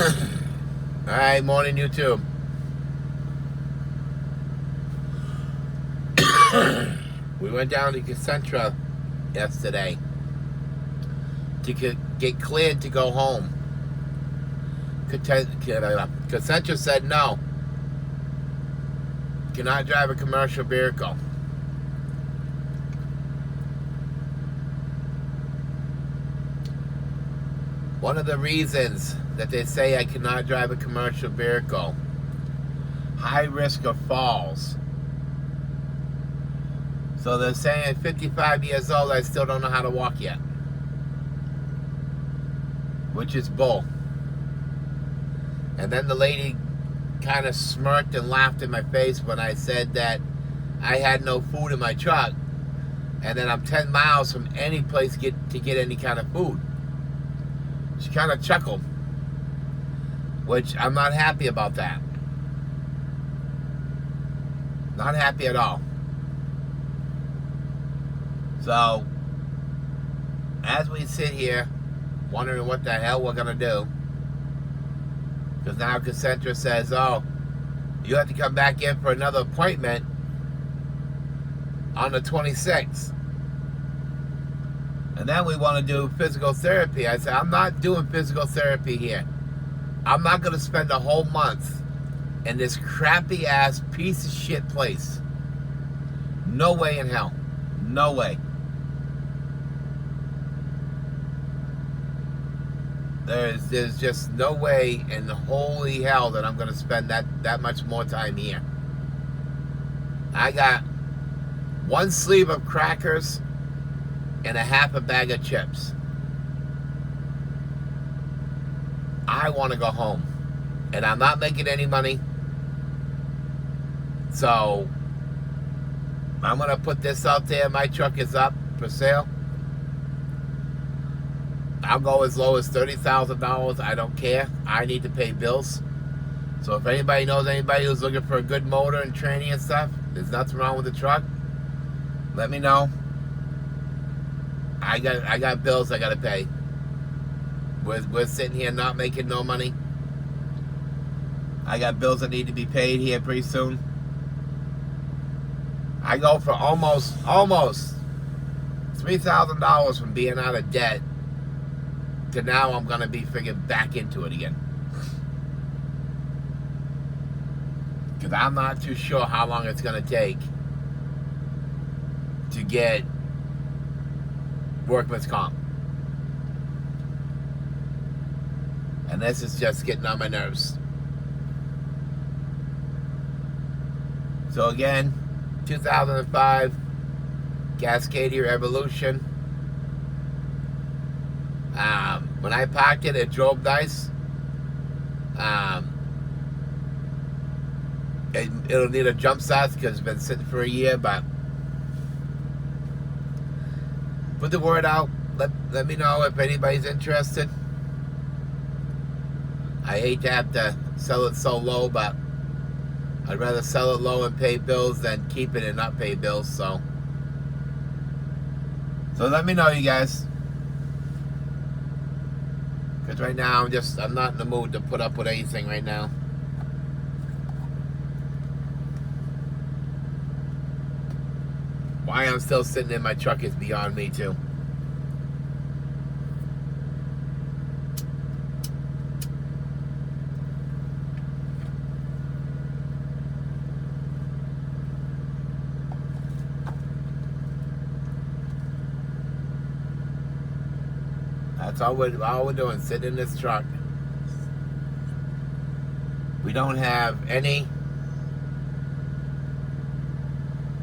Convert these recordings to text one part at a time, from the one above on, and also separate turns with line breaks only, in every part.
Alright, morning YouTube. We went down to Concentra yesterday to get cleared to go home. Concentra said no. Cannot drive a commercial vehicle. One of the reasons that they say I cannot drive a commercial vehicle, high risk of falls. So they're saying at 55 years old, I still don't know how to walk yet. Which is bull. And then the lady kind of smirked and laughed in my face when I said that I had no food in my truck. And that I'm 10 miles from any place to get any kind of food. She kind of chuckled. Which I'm not happy about that. Not happy at all. So, as we sit here, wondering what the hell we're going to do, because now Concentra says, oh, you have to come back in for another appointment on the 26th. And then we want to do physical therapy. I said, I'm not doing physical therapy here. I'm not going to spend a whole month in this crappy ass piece of shit place. No way in hell. No way. There's just no way in holy hell that I'm going to spend that much more time here. I got one sleeve of crackers and a half a bag of chips. I want to go home. And I'm not making any money. So, I'm going to put this out there. My truck is up for sale. I'll go as low as $30,000. I don't care. I need to pay bills. So if anybody knows anybody who's looking for a good motor and training and stuff, there's nothing wrong with the truck, let me know. I got bills I got to pay. We're sitting here not making no money. I got bills that need to be paid here pretty soon. I go for almost $3,000 from being out of debt to now I'm going to be figured back into it again. Because I'm not too sure how long it's going to take to get workman's comp. And this is just getting on my nerves. So again, 2005 Cascadia Evolution. When I parked it, it drove nice. It'll need a jump start because it's been sitting for a year, but put the word out. Let me know if anybody's interested. I hate to have to sell it so low, but I'd rather sell it low and pay bills than keep it and not pay bills. So let me know, you guys. Because right now I'm not in the mood to put up with anything right now. Why I'm still sitting in my truck is beyond me too. That's all we're doing, sitting in this truck. We don't have any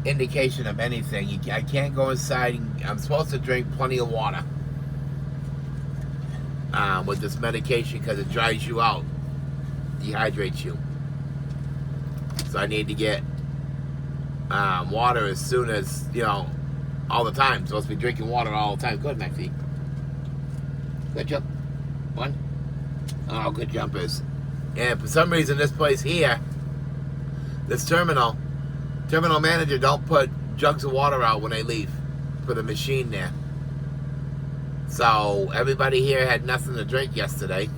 indication of anything. I can't go inside. I'm supposed to drink plenty of water with this medication because it dries you out, dehydrates you. So I need to get water as soon as, all the time. I'm supposed to be drinking water all the time. Good, Maxie. Good jump. One. Oh, good jumpers. And for some reason, this place here, this terminal manager don't put jugs of water out when they leave for the machine there. So everybody here had nothing to drink yesterday.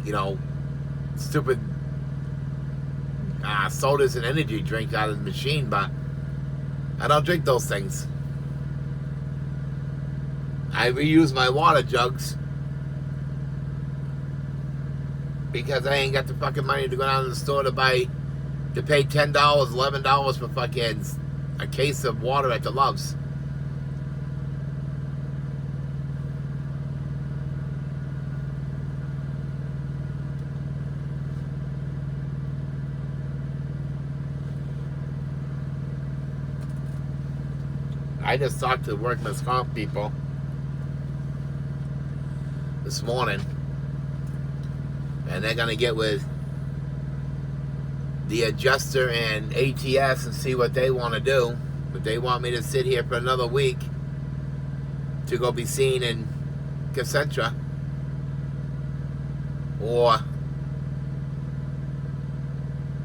stupid sodas and energy drinks out of the machine, but I don't drink those things. I reuse my water jugs because I ain't got the fucking money to go down to the store to pay $10, $11 for fucking a case of water at the Love's. I just talked to the workman's comp people this morning, and they're gonna get with the adjuster and ATS and see what they want to do. But they want me to sit here for another week to go be seen in Concentra, or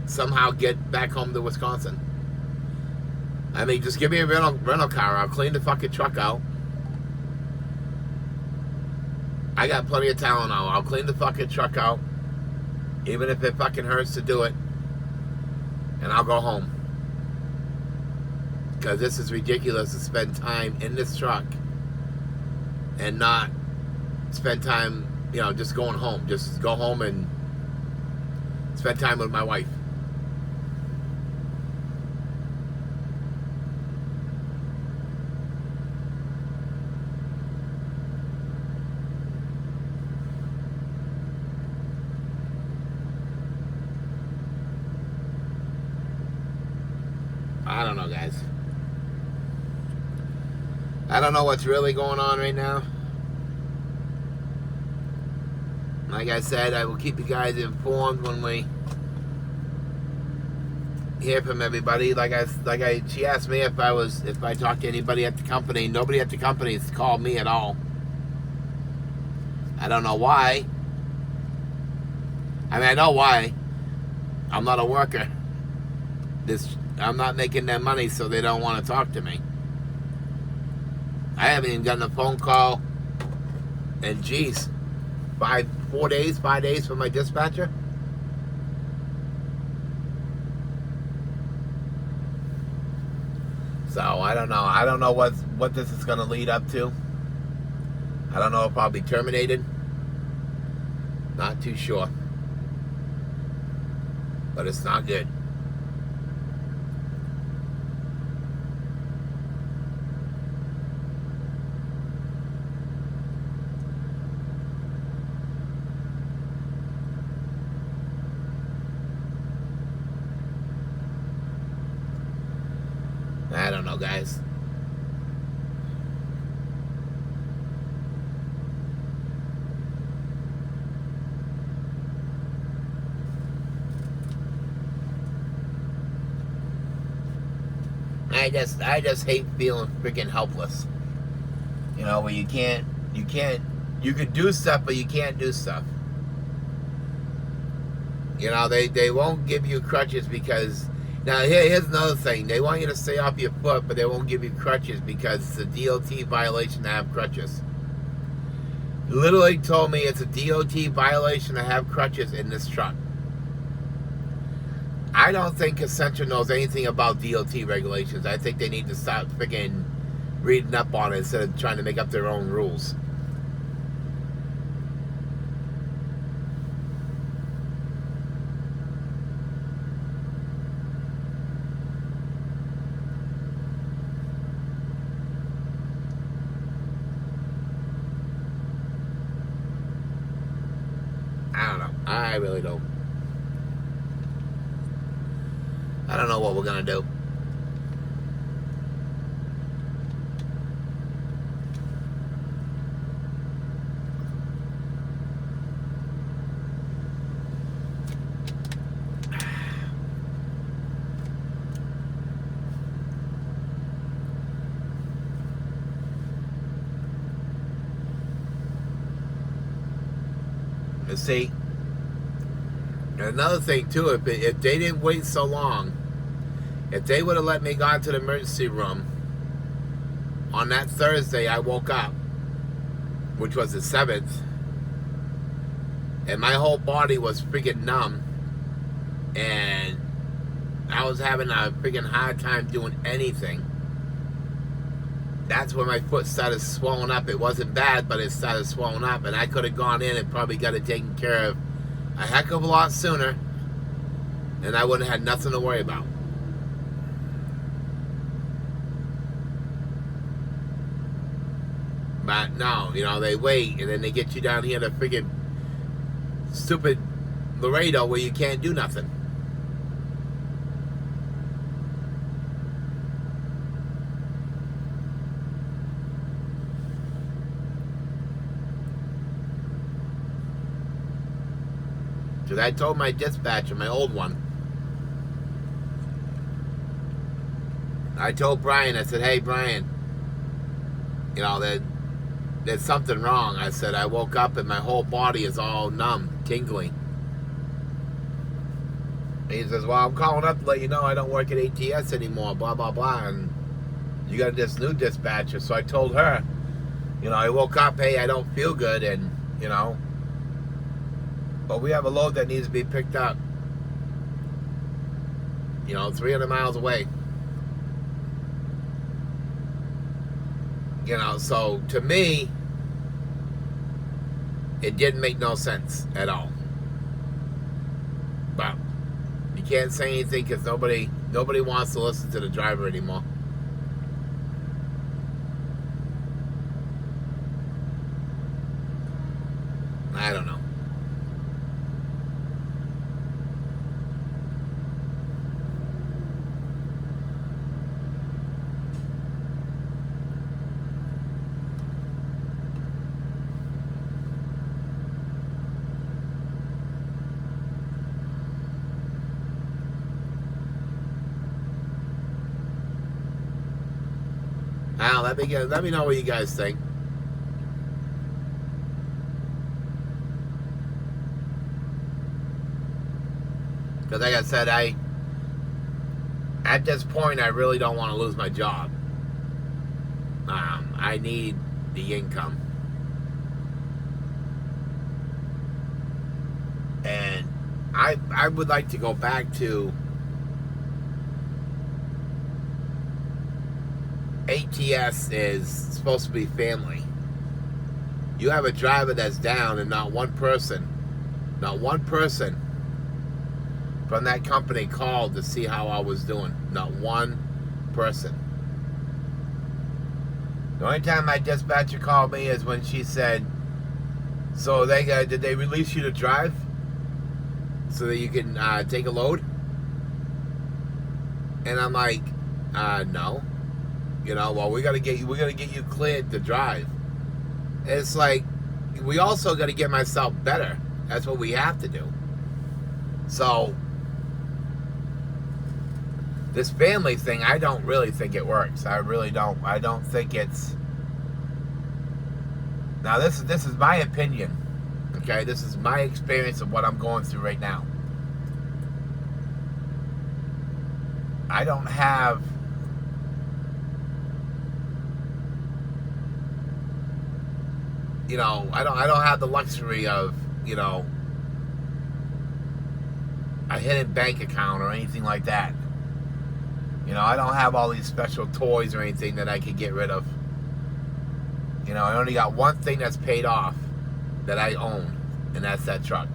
somehow get back home to Wisconsin. I mean, just give me a rental car. I'll clean the fucking truck out. I got plenty of talent now. I'll clean the fucking truck out, even if it fucking hurts to do it, and I'll go home. Because this is ridiculous to spend time in this truck and not spend time, just going home. Just go home and spend time with my wife. I don't know, guys. I don't know what's really going on right now. Like I said, I will keep you guys informed when we hear from everybody. She asked me if I talked to anybody at the company. Nobody at the company has called me at all. I don't know why. I mean, I know why. I'm not a worker. I'm not making their money, so they don't want to talk to me. I haven't even gotten a phone call in, 5 days from my dispatcher. So I don't know. I don't know what this is going to lead up to. I don't know if I'll be terminated. Not too sure. But it's not good. I don't know, guys. I just hate feeling freaking helpless. Where you could do stuff, but you can't do stuff. They won't give you crutches because, now here's another thing. They want you to stay off your foot, but they won't give you crutches because it's a DOT violation to have crutches. Literally told me it's a DOT violation to have crutches in this truck. I don't think Concentra knows anything about DOT regulations. I think they need to start freaking reading up on it instead of trying to make up their own rules. I don't know. I really don't. I don't know what we're going to do. See, another thing too, if they didn't wait so long, if they would have let me go into the emergency room on that Thursday I woke up, which was the 7th, and my whole body was freaking numb, and I was having a freaking hard time doing anything. That's when my foot started swelling up. It wasn't bad, but it started swelling up, and I could have gone in and probably got it taken care of a heck of a lot sooner, and I wouldn't have had nothing to worry about. But no, they wait, and then they get you down here to freaking stupid Laredo where you can't do nothing. Because I told my dispatcher, my old one, I told Brian, I said, hey, Brian, there's something wrong. I said, I woke up and my whole body is all numb, tingling. And he says, well, I'm calling up to let you know I don't work at ATS anymore, blah, blah, blah. And you got this new dispatcher. So I told her, I woke up, hey, I don't feel good, and, but we have a load that needs to be picked up, 300 miles away. So to me, it didn't make no sense at all. But you can't say anything because nobody wants to listen to the driver anymore. I don't know. Let me know what you guys think. Because like I said, at this point, I really don't want to lose my job. I need the income. And I would like to go back to ATS is supposed to be family. You have a driver that's down and not one person from that company called to see how I was doing. Not one person. The only time my dispatcher called me is when she said, so did they release you to drive so that you can take a load? And I'm like, no. Well, we gotta get you cleared to drive. It's like, we also gotta get myself better. That's what we have to do. So this family thing, I don't really think it works. I really don't. I don't think it's. Now this is my opinion. Okay, this is my experience of what I'm going through right now. I don't have. I don't have the luxury of, a hidden bank account or anything like that. I don't have all these special toys or anything that I could get rid of. I only got one thing that's paid off that I own, and that's that truck.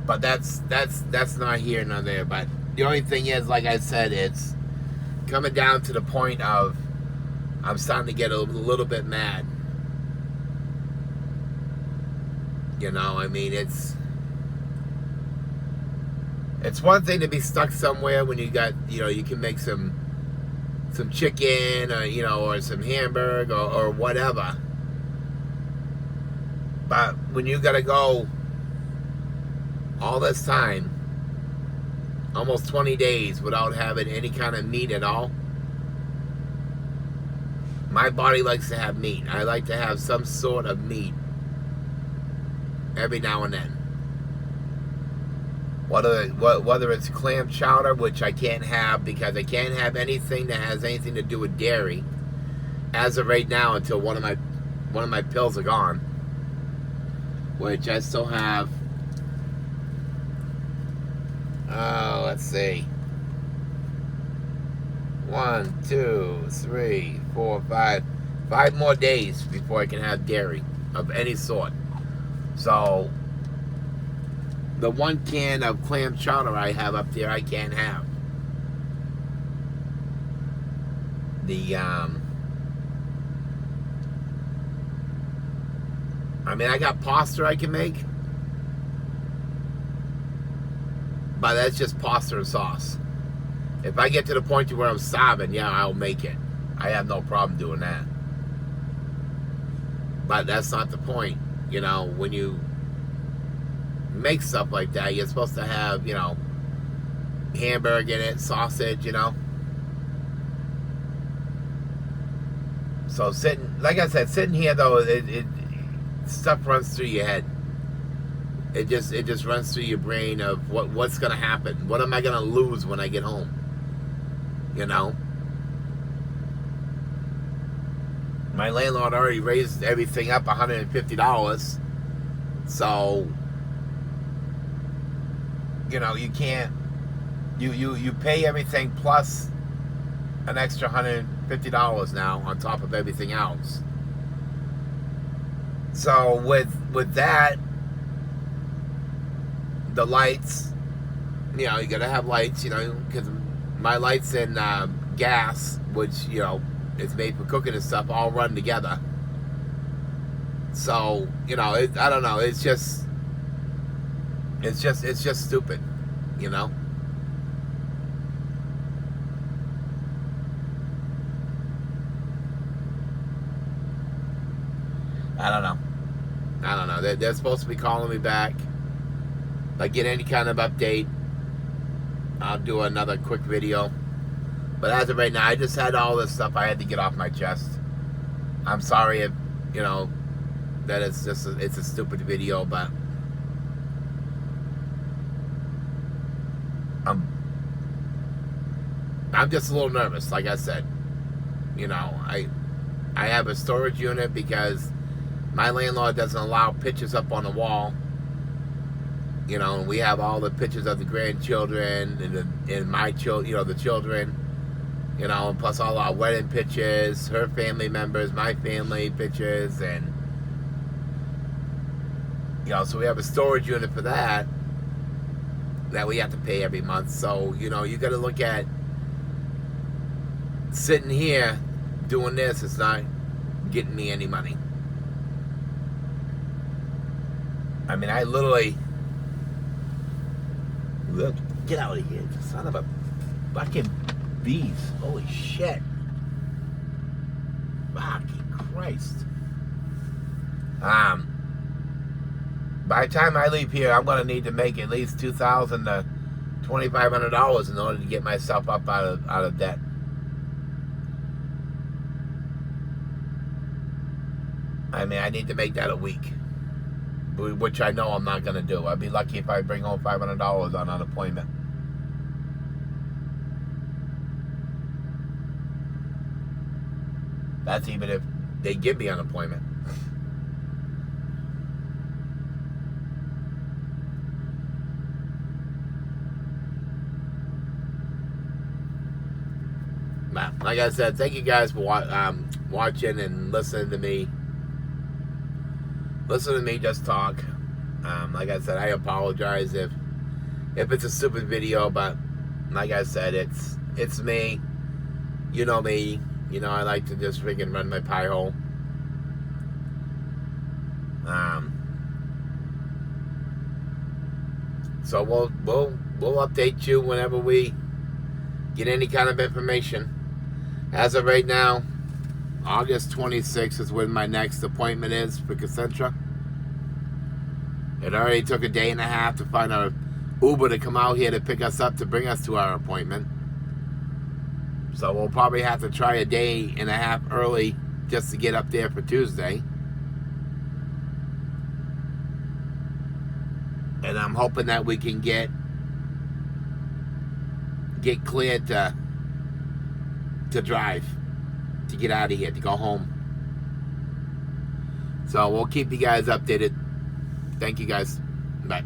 But that's not here nor there. But the only thing is, like I said, it's coming down to the point of I'm starting to get a little bit mad. I mean, it's one thing to be stuck somewhere when you got, you can make some chicken or, or some hamburger or whatever. But when you got to go all this time, almost 20 days without having any kind of meat at all. My body likes to have meat. I like to have some sort of meat every now and then. Whether it's clam chowder, which I can't have because I can't have anything that has anything to do with dairy. as of right now, until one of my pills are gone, which I still have. Let's see. 1, 2, 3, 4, 5. 5 more days before I can have dairy of any sort. So the 1 can of clam chowder I have up there, I can't have. I mean, I got pasta I can make, but that's just pasta and sauce. If I get to the point to where I'm starving, yeah, I'll make it. I have no problem doing that. But that's not the point. You know, when you make stuff like that, you're supposed to have, you know, hamburger in it, sausage, you know. So like I said, sitting here though, it stuff runs through your head. It just runs through your brain of what's gonna happen. What am I gonna lose when I get home? You know? My landlord already raised everything up $150. So, you know, you can't, you pay everything plus an extra $150 now on top of everything else. So with that, the lights, you know, you gotta have lights, you know, because my lights and gas, which, you know, it's made for cooking and stuff, all run together. So, you know, I don't know. It's just stupid, you know. I don't know. They're supposed to be calling me back. If I get any kind of update, I'll do another quick video. But as of right now, I just had all this stuff I had to get off my chest. I'm sorry if, you know, that it's a stupid video, but I'm just a little nervous, like I said. You know, I have a storage unit because my landlord doesn't allow pictures up on the wall. You know, and we have all the pictures of the grandchildren and my children, you know, the children. You know, and plus all our wedding pictures, her family members, my family pictures, and, you know, so we have a storage unit for that we have to pay every month. So, you know, you got to look at sitting here doing this, it's not getting me any money. I mean, I literally, look, get out of here, son of a fucking bees. Holy shit. Fucking Christ. By the time I leave here, I'm going to need to make at least $2,000 to $2,500 in order to get myself up out of debt. I mean, I need to make that a week, which I know I'm not going to do. I'd be lucky if I bring home $500 on unemployment. That's even if they give me unemployment. But like I said, thank you guys for watching and listening to me. Listen to me just talk. Like I said, I apologize if it's a stupid video, but like I said, it's me. You know me. You know, I like to just freaking run my pie hole. So we'll update you whenever we get any kind of information. As of right now, August 26th is when my next appointment is for Concentra. It already took a day and a half to find a Uber to come out here to pick us up to bring us to our appointment. So we'll probably have to try a day and a half early just to get up there for Tuesday. And I'm hoping that we can get cleared to drive. to get out of here, to go home. So we'll keep you guys updated. Thank you guys. Bye.